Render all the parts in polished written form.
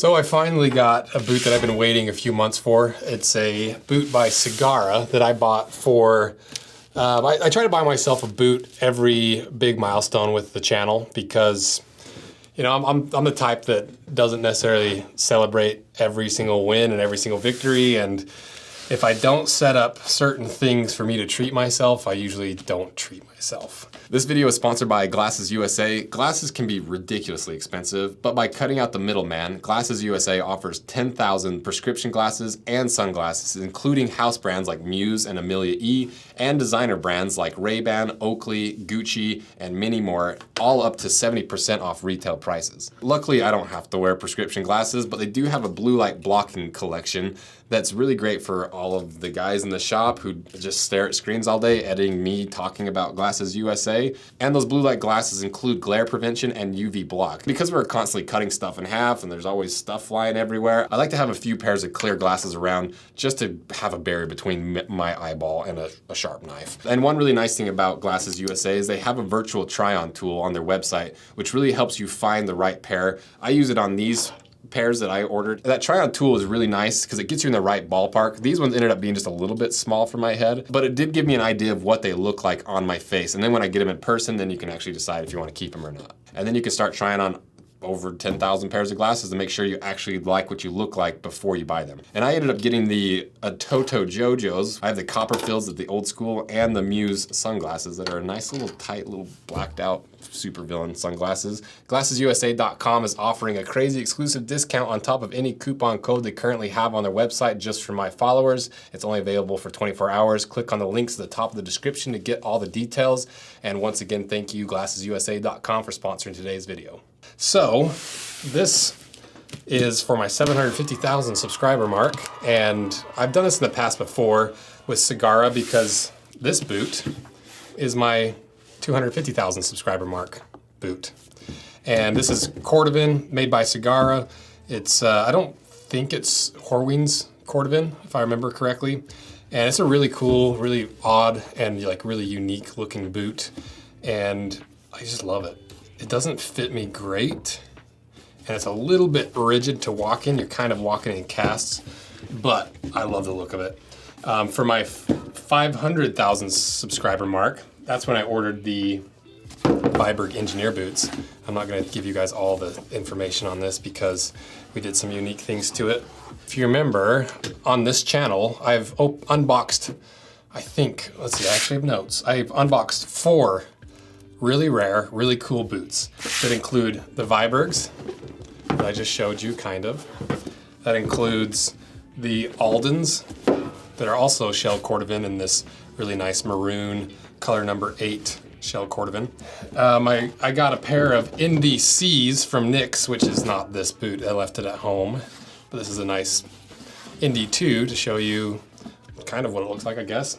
So I finally got a boot that I've been waiting a few months for. It's a boot by Sagara that I bought for, I try to buy myself a boot every big milestone with the channel because, you know, I'm the type that doesn't necessarily celebrate every single win and every single victory. And if I don't set up certain things for me to treat myself, I usually don't treat myself. This video is sponsored by Glasses USA. Glasses can be ridiculously expensive, but by cutting out the middleman, Glasses USA offers 10,000 prescription glasses and sunglasses, including house brands like Muse and Amelia E, and designer brands like Ray-Ban, Oakley, Gucci, and many more, all up to 70% off retail prices. Luckily, I don't have to wear prescription glasses, but they do have a blue light blocking collection that's really great for all of the guys in the shop who just stare at screens all day, editing me talking about Glasses USA. And those blue light glasses include glare prevention and UV block. Because we're constantly cutting stuff in half and there's always stuff flying everywhere, I like to have a few pairs of clear glasses around just to have a barrier between my eyeball and a sharp knife. And one really nice thing about Glasses USA is they have a virtual try-on tool on their website, which really helps you find the right pair. I use it on these pairs that I ordered. That try-on tool is really nice because it gets you in the right ballpark. These ones ended up being just a little bit small for my head, but it did give me an idea of what they look like on my face. And then when I get them in person, then you can actually decide if you want to keep them or not. And then you can start trying on over 10,000 pairs of glasses to make sure you actually like what you look like before you buy them. And I ended up getting the Toto Jojos. I have the Copperfields of the old school and the Muse sunglasses that are a nice little tight little blacked out supervillain sunglasses. GlassesUSA.com is offering a crazy exclusive discount on top of any coupon code they currently have on their website just for my followers. It's only available for 24 hours. Click on the links at the top of the description to get all the details. And once again, thank you GlassesUSA.com for sponsoring today's video. So this is for my 750,000 subscriber mark, and I've done this in the past before with Sagara because this boot is my 250,000 subscriber mark boot. And this is cordovan made by Sagara. It's, I don't think it's Horween's cordovan, if I remember correctly. And it's a really cool, really odd, and like really unique looking boot. And I just love it. It doesn't fit me great, and it's a little bit rigid to walk in. You're kind of walking in casts, but I love the look of it. For my 500,000 subscriber mark, that's when I ordered the Viberg engineer boots. I'm not gonna give you guys all the information on this because we did some unique things to it. If you remember, on this channel, I've unboxed, I think, let's see, I actually have notes. I've unboxed 4 really rare, really cool boots that include the Vibergs that I just showed you, kind of. That includes the Aldens that are also shell cordovan in this really nice maroon color number 8 shell cordovan. I got a pair of Indy C's from NYX, which is not this boot. I left it at home, but this is a nice Indy 2 to show you kind of what it looks like, I guess.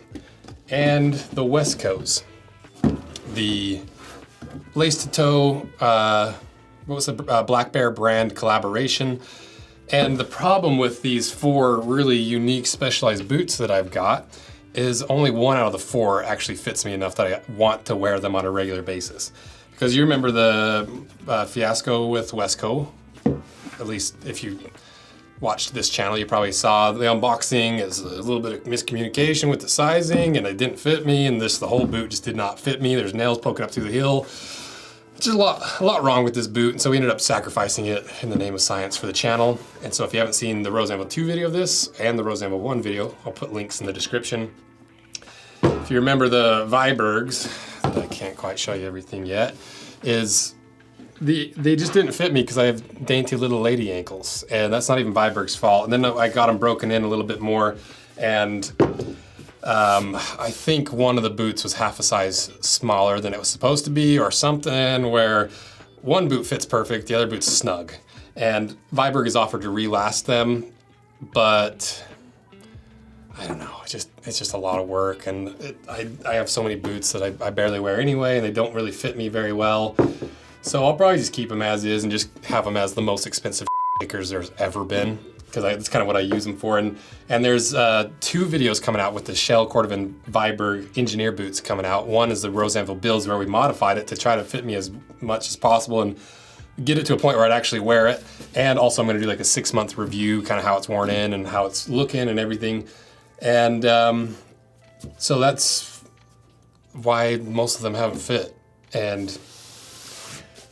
And the West Coast. The lace to toe, what was the Black Bear brand collaboration. And the problem with these 4 really unique specialized boots that I've got is only 1 out of the 4 actually fits me enough that I want to wear them on a regular basis. Because you remember the fiasco with Westco, at least if you watched this channel, you probably saw the unboxing is a little bit of miscommunication with the sizing, and it didn't fit me, and the whole boot just did not fit me. There's nails poking up through the heel. Just a lot wrong with this boot, and so we ended up sacrificing it in the name of science for the channel. And so if you haven't seen the Rose Anvil 2 video of this and the Rose Anvil 1 video, I'll put links in the description. If you remember the Vibergs, I can't quite show you everything yet, they just didn't fit me because I have dainty little lady ankles, and that's not even Viberg's fault. And then I got them broken in a little bit more, and I think one of the boots was half a size smaller than it was supposed to be or something, where one boot fits perfect, the other boot's snug. And Viberg has offered to relast them, but I don't know, it's just a lot of work, and I have so many boots that I barely wear anyway, and they don't really fit me very well. So I'll probably just keep them as is and just have them as the most expensive stickers there's ever been, because that's kind of what I use them for. And there's 2 videos coming out with the shell cordovan Viberg engineer boots coming out. One is the Rose Anvil builds where we modified it to try to fit me as much as possible, and get it to a point where I'd actually wear it. And also I'm gonna do like a 6-month review, kind of how it's worn in and how it's looking and everything. And so that's why most of them haven't fit. And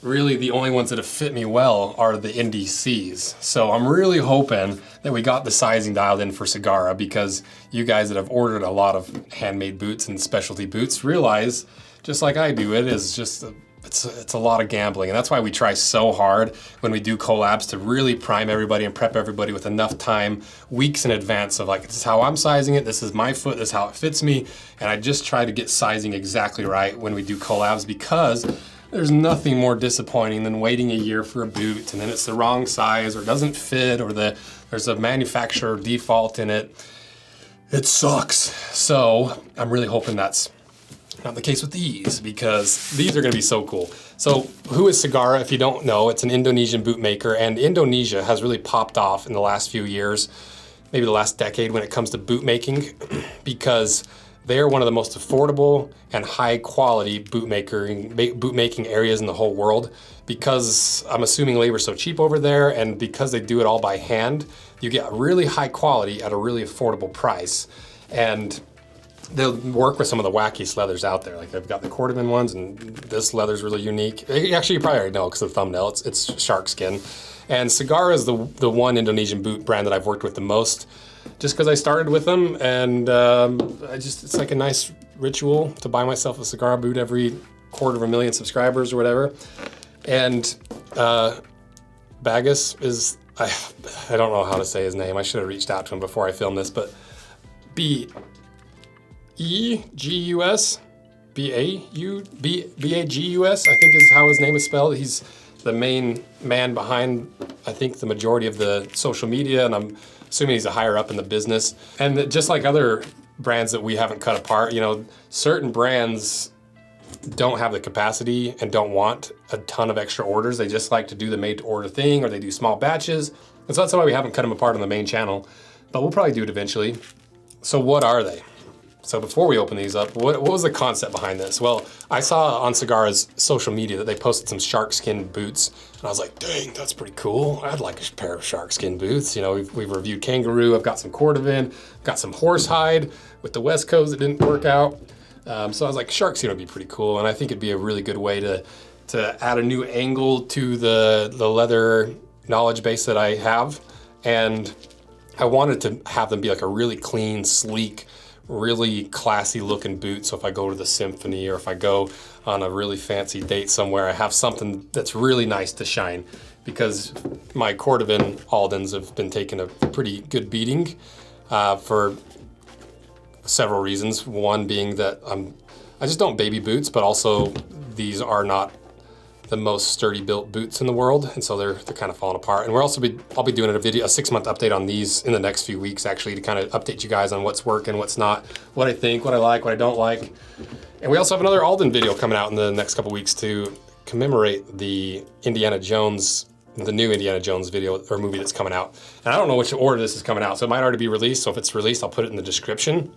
really the only ones that have fit me well are the NDCs. So I'm really hoping that we got the sizing dialed in for Sagara, because you guys that have ordered a lot of handmade boots and specialty boots realize, just like I do, it is just it's a lot of gambling. And that's why we try so hard when we do collabs to really prime everybody and prep everybody with enough time, weeks in advance, of like, this is how I'm sizing it, this is my foot, this is how it fits me. And I just try to get sizing exactly right when we do collabs, because there's nothing more disappointing than waiting a year for a boot and then it's the wrong size or doesn't fit, or there's a manufacturer default in it. It sucks. So I'm really hoping that's not the case with these, because these are gonna be so cool. So who is Sagara? If you don't know, it's an Indonesian boot maker, and Indonesia has really popped off in the last few years, maybe the last decade, when it comes to boot making, because they are one of the most affordable and high quality boot making areas in the whole world, because I'm assuming labor's so cheap over there, and because they do it all by hand, you get really high quality at a really affordable price. And they'll work with some of the wackiest leathers out there. Like they've got the cordovan ones, and this leather's really unique. Actually, you probably already know because of the thumbnail, it's shark skin. And Sagara is the one Indonesian boot brand that I've worked with the most, just because I started with them, and it's like a nice ritual to buy myself a Sagara boot every 250,000 subscribers or whatever. And Bagus is, I don't know how to say his name. I should have reached out to him before I filmed this, but B-E-G-U-S, B-A-G-U-S, I think is how his name is spelled. He's the main man behind, I think, the majority of the social media, and I'm assuming he's a higher up in the business. And just like other brands that we haven't cut apart, you know, certain brands don't have the capacity and don't want a ton of extra orders. They just like to do the made to order thing, or they do small batches. And so that's why we haven't cut them apart on the main channel, but we'll probably do it eventually. So what are they? So before we open these up, what was the concept behind this? Well, I saw on Sagara's social media that they posted some shark skin boots, and I was like, dang, that's pretty cool. I'd like a pair of shark skin boots. You know, we've reviewed kangaroo, I've got some cordovan, got some horsehide with the West Coast that didn't work out. So I was like, shark skin would be pretty cool, and I think it'd be a really good way to add a new angle to the leather knowledge base that I have. And I wanted to have them be like a really clean, sleek, really classy looking boot. So if I go to the symphony, or if I go on a really fancy date somewhere, I have something that's really nice to shine, because my cordovan Aldens have been taking a pretty good beating for several reasons. One being that I just don't baby boots, but also these are not the most sturdy built boots in the world, and so they're kind of falling apart. And I'll be doing a 6-month update on these in the next few weeks, actually, to kind of update you guys on what's working, what's not, what I think, what I like, what I don't like. And we also have another Alden video coming out in the next couple weeks to commemorate the Indiana Jones, the new Indiana Jones video or movie that's coming out. And I don't know which order this is coming out, so it might already be released. So if it's released, I'll put it in the description.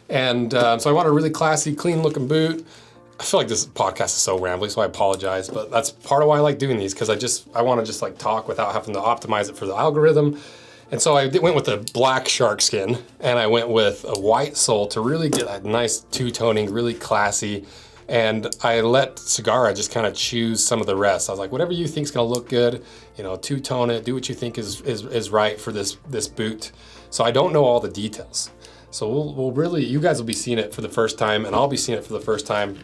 And so I want a really classy, clean looking boot. I feel like this podcast is so rambly, so I apologize, but that's part of why I like doing these, because I want to just like talk without having to optimize it for the algorithm. And so I went with a black shark skin, and I went with a white sole to really get a nice two-toning, really classy. And I let Sagara just kind of choose some of the rest. I was like, whatever you think is going to look good, you know, two-tone it, do what you think is right for this boot. So I don't know all the details. So we'll really, you guys will be seeing it for the first time, and I'll be seeing it for the first time,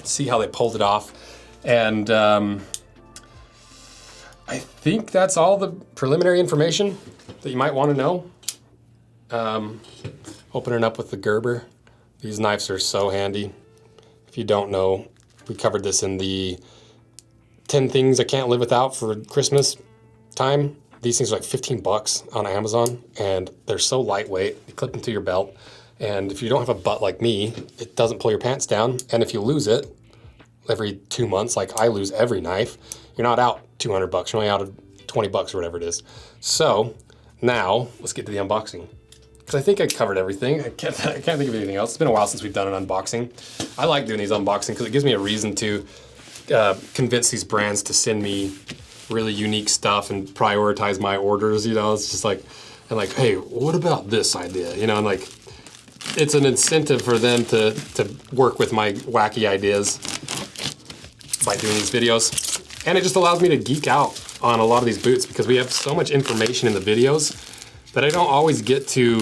see how they pulled it off. And I think that's all the preliminary information that you might want to know. Opening up with the Gerber. These knives are so handy. If you don't know, we covered this in the 10 things I can't live without for Christmas time. These things are like 15 bucks on Amazon, and they're so lightweight. You clip them to your belt, and if you don't have a butt like me, it doesn't pull your pants down. And if you lose it every 2 months, like I lose every knife, you're not out 200 bucks. You're only out of 20 bucks or whatever it is. So now let's get to the unboxing, because I think I covered everything. I can't think of anything else. It's been a while since we've done an unboxing. I like doing these unboxings because it gives me a reason to convince these brands to send me really unique stuff and prioritize my orders, you know. It's just like, and like, hey, what about this idea? You know, and like, it's an incentive for them to work with my wacky ideas by doing these videos. And it just allows me to geek out on a lot of these boots because we have so much information in the videos that I don't always get to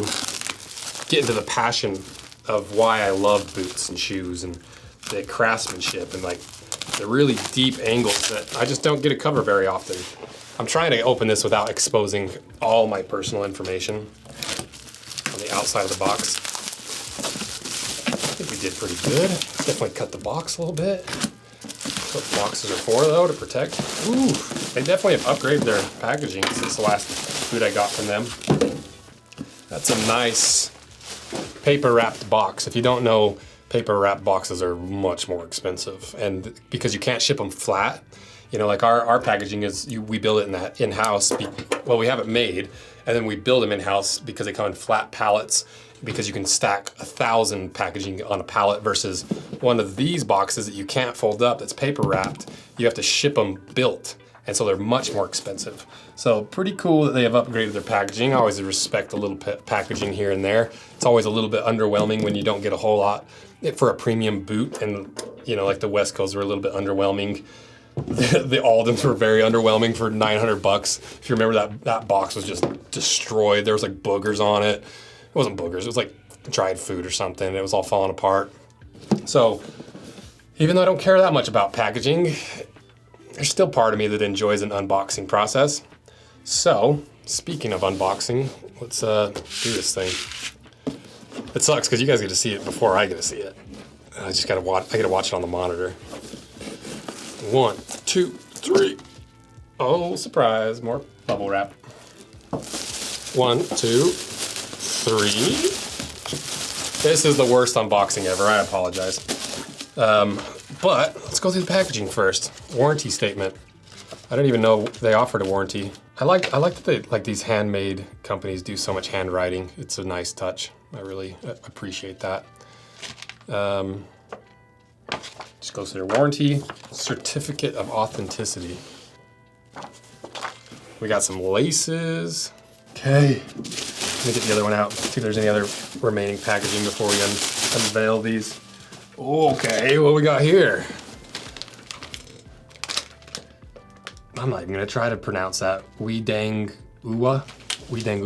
get into the passion of why I love boots and shoes and the craftsmanship and like the really deep angles that I just don't get to cover very often. I'm trying to open this without exposing all my personal information on the outside of the box. I think we did pretty good. Definitely cut the box a little bit. That's what boxes are for though, to protect. Ooh, they definitely have upgraded their packaging since the last boot I got from them. That's a nice paper wrapped box. If you don't know, paper wrapped boxes are much more expensive, and because you can't ship them flat, you know, like our packaging is, we build it in-house. Well, we have it made, and then we build them in-house because they come in flat pallets, because you can stack 1,000 packaging on a pallet versus one of these boxes that you can't fold up that's paper wrapped. You have to ship them built, and so they're much more expensive. So pretty cool that they have upgraded their packaging. I always respect a little packaging here and there. It's always a little bit underwhelming when you don't get a whole lot for a premium boot, and you know, like the Westcos were a little bit underwhelming. The Aldens were very underwhelming for 900 bucks. If you remember, that box was just destroyed. There was like boogers on it. It wasn't boogers, it was like dried food or something. It was all falling apart. So even though I don't care that much about packaging, there's still part of me that enjoys an unboxing process. So speaking of unboxing, let's do this thing. It sucks because you guys get to see it before I get to see it. I just gotta watch. I gotta watch it on the monitor. 1, 2, 3. Oh, surprise! More bubble wrap. 1, 2, 3. This is the worst unboxing ever. I apologize. But let's go through the packaging first. Warranty statement. I don't even know they offered a warranty. I like that they, like, these handmade companies do so much handwriting. It's a nice touch. I really appreciate that. Just goes through their warranty. Certificate of authenticity. We got some laces. Okay. Let me get the other one out. See if there's any other remaining packaging before we unveil these. Okay, what we got here? I'm not even gonna try to pronounce that. Wedang Uwa. Wedang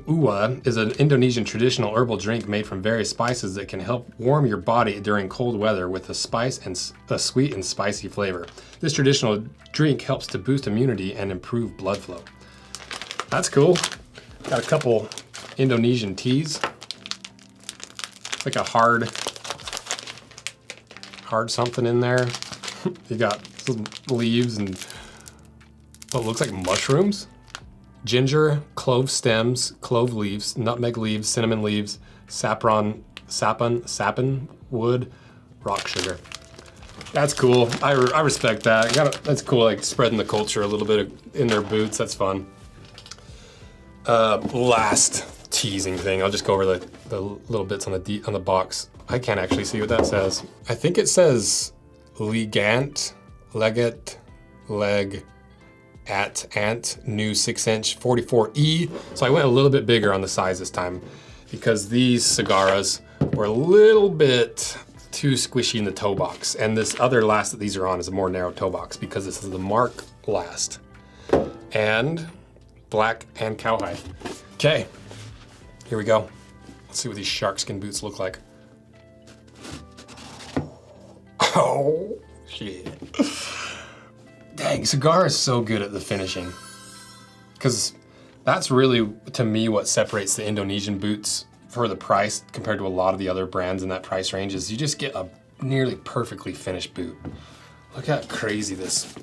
Uwa is an Indonesian traditional herbal drink made from various spices that can help warm your body during cold weather with a sweet and spicy flavor. This traditional drink helps to boost immunity and improve blood flow. That's cool. Got a couple Indonesian teas. It's like a hard something in there. You got some leaves and what looks like mushrooms. Ginger, clove stems, clove leaves, nutmeg leaves, cinnamon leaves, sapon wood, rock sugar. That's cool. I respect that. That's cool, like spreading the culture a little bit in their boots. That's fun. Last teasing thing. I'll just go over the little bits on the box. I can't actually see what that says. I think it says Legat, leg, ant, new 6-inch 44E. So I went a little bit bigger on the size this time because these Sagaras were a little bit too squishy in the toe box. And this other last that these are on is a more narrow toe box because this is the Mark last. And black and cowhide. Okay, here we go. Let's see what these sharkskin boots look like. Oh, shit. Dang, Sagara is so good at the finishing. Because that's really, to me, what separates the Indonesian boots for the price compared to a lot of the other brands in that price range is you just get a nearly perfectly finished boot. Look how crazy this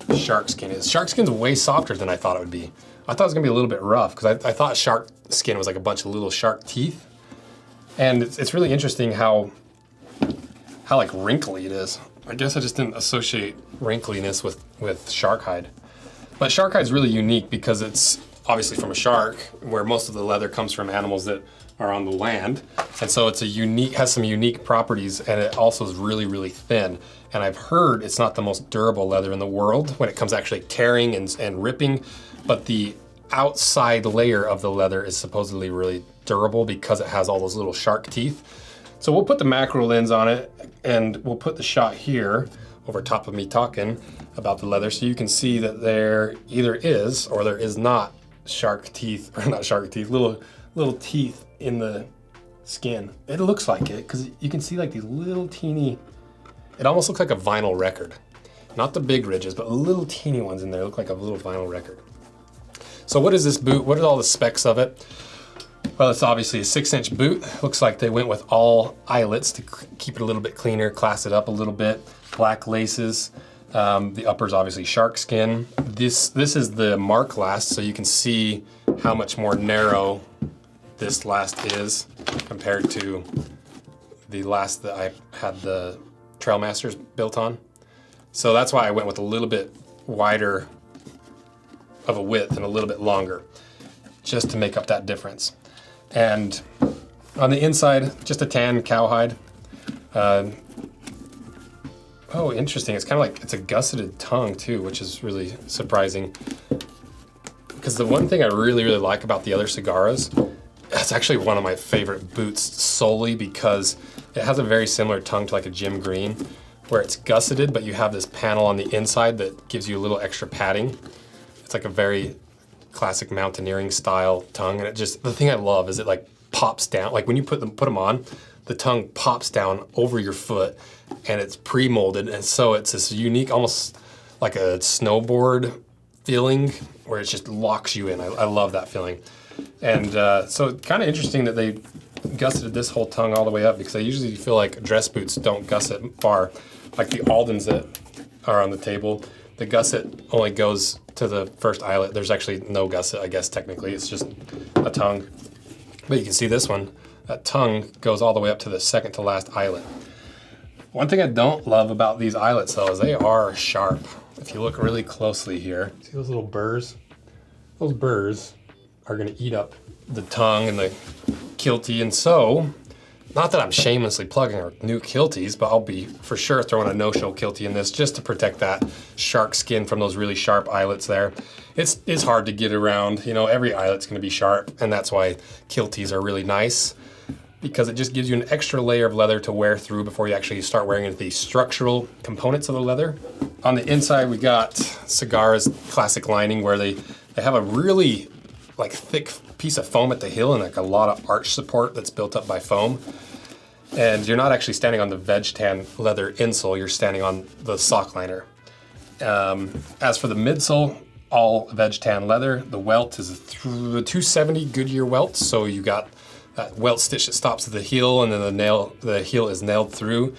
sharkskin is. Sharkskin's way softer than I thought it would be. I thought it was gonna be a little bit rough because I thought shark skin was like a bunch of little shark teeth. And it's really interesting how like wrinkly it is. I guess I just didn't associate wrinkliness with shark hide. But shark hide is really unique because it's obviously from a shark, where most of the leather comes from animals that are on the land. And so it's has some unique properties, and it also is really, really thin. And I've heard it's not the most durable leather in the world when it comes to actually tearing and ripping, but the outside layer of the leather is supposedly really durable because it has all those little shark teeth. So we'll put the macro lens on it, and we'll put the shot here over top of me talking about the leather, so you can see that there either is or there is not shark teeth, or not shark teeth, little teeth in the skin. It looks like it, because you can see like these little teeny, it almost looks like a vinyl record. Not the big ridges, but little teeny ones in there look like a little vinyl record. So what is this boot? What are all the specs of it? Well, it's obviously a 6-inch boot. Looks like they went with all eyelets to keep it a little bit cleaner, class it up a little bit. Black laces. The upper's obviously shark skin. This is the mark last, so you can see how much more narrow this last is compared to the last that I had the Trailmasters built on. So that's why I went with a little bit wider of a width and a little bit longer, just to make up that difference. And on the inside, just a tan cowhide. Oh, interesting. It's kind of like, it's a gusseted tongue too, which is really surprising. Because the one thing I really, really like about the other Sagaras, it's actually one of my favorite boots solely because it has a very similar tongue to like a Jim Green, where it's gusseted, but you have this panel on the inside that gives you a little extra padding. It's like a very classic mountaineering style tongue, and it just, the thing I love is it like pops down. Like when you put them on, the tongue pops down over your foot, and it's pre-molded, and so it's this unique, almost like a snowboard feeling where it just locks you in. I love that feeling. And so kind of interesting that they gusseted this whole tongue all the way up, because I usually feel like dress boots don't gusset far. Like the Aldens that are on the table, the gusset only goes to the first eyelet. There's actually no gusset, I guess technically, it's just a tongue. But you can see this one, that tongue goes all the way up to the second to last eyelet. One thing I don't love about these eyelets though is they are sharp. If you look really closely here, see those little burrs? Those burrs are gonna eat up the tongue and the kiltie, and so, not that I'm shamelessly plugging our new kilties, but I'll be for sure throwing a no-show kiltie in this just to protect that shark skin from those really sharp eyelets there. It's hard to get around, you know, every eyelet's gonna be sharp, and that's why kilties are really nice, because it just gives you an extra layer of leather to wear through before you actually start wearing into the structural components of the leather. On the inside, we got Sagara's classic lining, where they have a really like thick piece of foam at the heel and like a lot of arch support that's built up by foam. And you're not actually standing on the veg tan leather insole, you're standing on the sock liner. As for the midsole, all veg tan leather. The welt is the 270 Goodyear welt, so you got that welt stitch that stops at the heel, and then the heel is nailed through.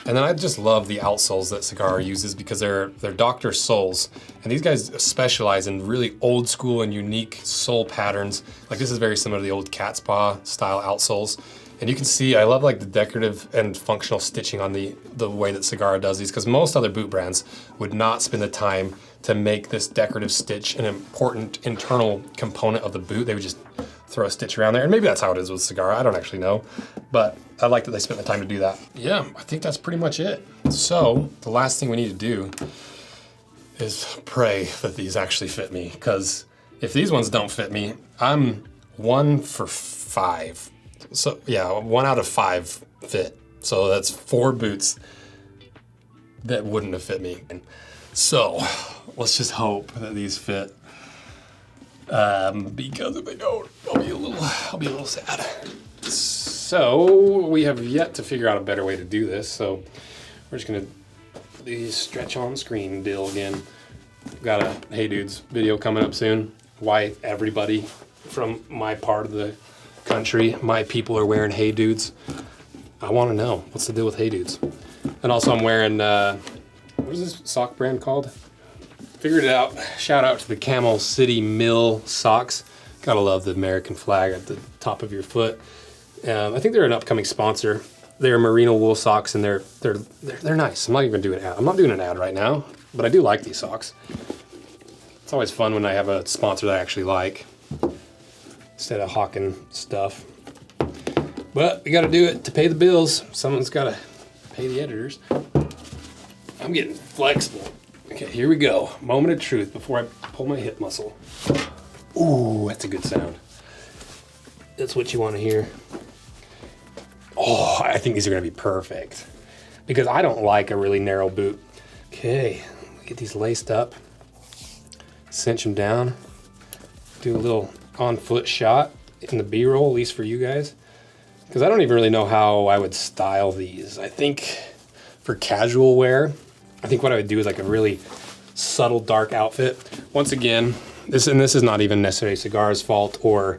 And then I just love the outsoles that Sagara uses, because they're doctor soles. And these guys specialize in really old school and unique sole patterns. Like this is very similar to the old cat's paw style outsoles. And you can see, I love like the decorative and functional stitching on the way that Sagara does these, because most other boot brands would not spend the time to make this decorative stitch an important internal component of the boot. They would just throw a stitch around there. And maybe that's how it is with Sagara, I don't actually know. But I like that they spent the time to do that. Yeah, I think that's pretty much it. So the last thing we need to do is pray that these actually fit me, because if these ones don't fit me, I'm 1 for 5. So yeah, 1 out of 5 fit. So that's 4 boots that wouldn't have fit me. So let's just hope that these fit. Because if they don't, I'll be a little sad. So we have yet to figure out a better way to do this. So we're just gonna put these stretch on screen deal again. Got a Hey Dudes video coming up soon. Why everybody from my part of the country, my people, are wearing Hey Dudes. I want to know what's the deal with Hey Dudes. And also I'm wearing what is this sock brand called? Figured it out. Shout out to the Camel City Mill socks. Gotta love the American flag at the top of your foot. I think they're an upcoming sponsor. They're merino wool socks, and they're nice. I'm not even doing an ad. I'm not doing an ad right now, but I do like these socks. It's always fun when I have a sponsor that I actually like, instead of hawking stuff. But we gotta do it to pay the bills. Someone's gotta pay the editors. I'm getting flexible. Okay, here we go. Moment of truth before I pull my hip muscle. Ooh, that's a good sound. That's what you want to hear. Oh, I think these are gonna be perfect because I don't like a really narrow boot. Okay, get these laced up, cinch them down, do a little on-foot shot in the B-roll, at least for you guys. Because I don't even really know how I would style these. I think for casual wear, I think what I would do is like a really subtle dark outfit. Once again, this is not even necessarily Sagara's fault or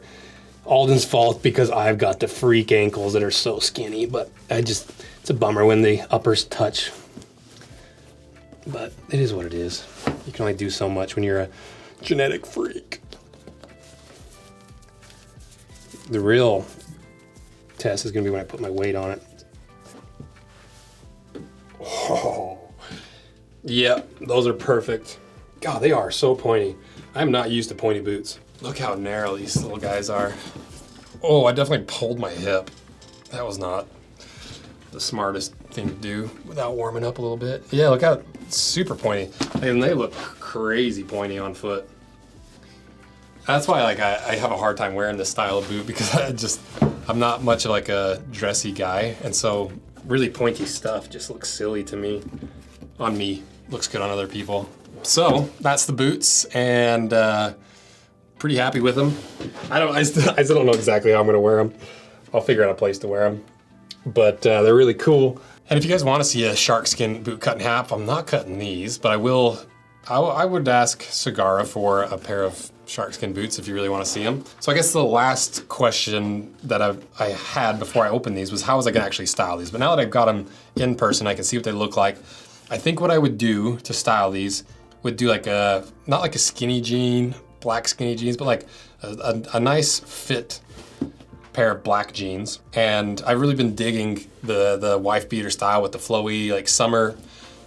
Alden's fault because I've got the freak ankles that are so skinny, but it's a bummer when the uppers touch. But it is what it is. You can only do so much when you're a genetic freak. The real test is gonna be when I put my weight on it. Oh, yeah, those are perfect. God, they are so pointy. I'm not used to pointy boots. Look how narrow these little guys are. Oh, I definitely pulled my hip. That was not the smartest thing to do without warming up a little bit. Yeah, look how super pointy. And they look crazy pointy on foot. That's why like I have a hard time wearing this style of boot because I'm not much of like a dressy guy, and so really pointy stuff just looks silly to me. On me, looks good on other people. So that's the boots, and pretty happy with them. I still don't know exactly how I'm gonna wear them. I'll figure out a place to wear them, but they're really cool. And if you guys want to see a shark skin boot cut in half, I'm not cutting these, but I would ask Sagara for a pair of shark skin boots if you really want to see them. So I guess the last question that I had before I opened these was how was I gonna actually style these? But now that I've got them in person, I can see what they look like. I think what I would do to style these would do like not like a skinny jean, black skinny jeans, but like a nice fit pair of black jeans. And I've really been digging the wife beater style with the flowy like summer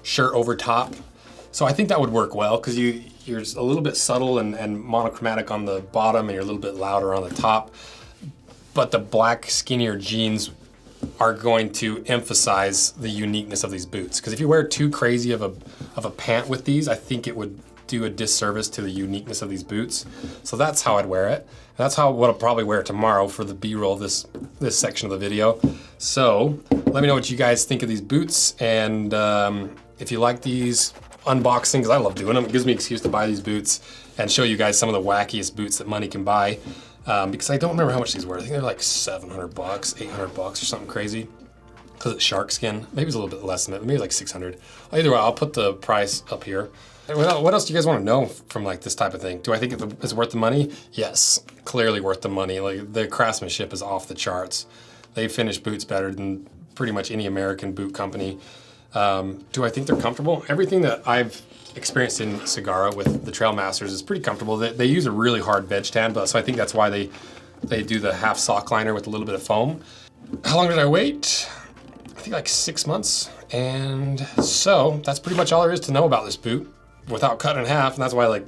shirt over top. So I think that would work well because you're a little bit subtle and monochromatic on the bottom and you're a little bit louder on the top. But the black skinnier jeans are going to emphasize the uniqueness of these boots. Because if you wear too crazy of a pant with these, I think it would do a disservice to the uniqueness of these boots. So that's how I'd wear it. And that's what I'll probably wear tomorrow for the B-roll of this section of the video. So let me know what you guys think of these boots, and if you like these unboxing, because I love doing them. It gives me an excuse to buy these boots and show you guys some of the wackiest boots that money can buy. Because I don't remember how much these were. I think they're like $700, $800 or something crazy. Because it's shark skin. Maybe it's a little bit less than that, maybe like 600. Either way, I'll put the price up here. What else do you guys want to know from like this type of thing? Do I think it's worth the money? Yes, clearly worth the money. Like the craftsmanship is off the charts. They finish boots better than pretty much any American boot company. Do I think they're comfortable? Everything that I've experienced in Sagara with the Trail Masters is pretty comfortable. They use a really hard veg tan, so I think that's why they do the half sock liner with a little bit of foam. How long did I wait? I think like 6 months. And so that's pretty much all there is to know about this boot without cutting in half. And that's why like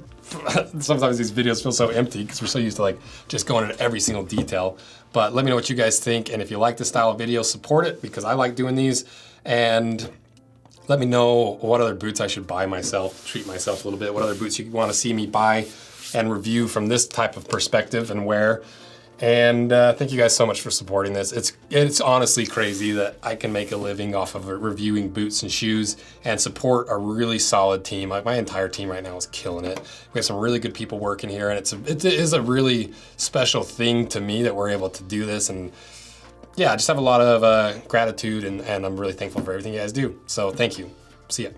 sometimes these videos feel so empty because we're so used to like just going into every single detail. But let me know what you guys think. And if you like this style of video, support it because I like doing these. And let me know what other boots I should buy myself, treat myself a little bit, what other boots you want to see me buy and review from this type of perspective and wear. And thank you guys so much for supporting this. It's honestly crazy that I can make a living off of reviewing boots and shoes and support a really solid team. Like my entire team right now is killing it. We have some really good people working here, and it is a really special thing to me that we're able to do this. And yeah, I just have a lot of gratitude, and I'm really thankful for everything you guys do. So thank you. See ya.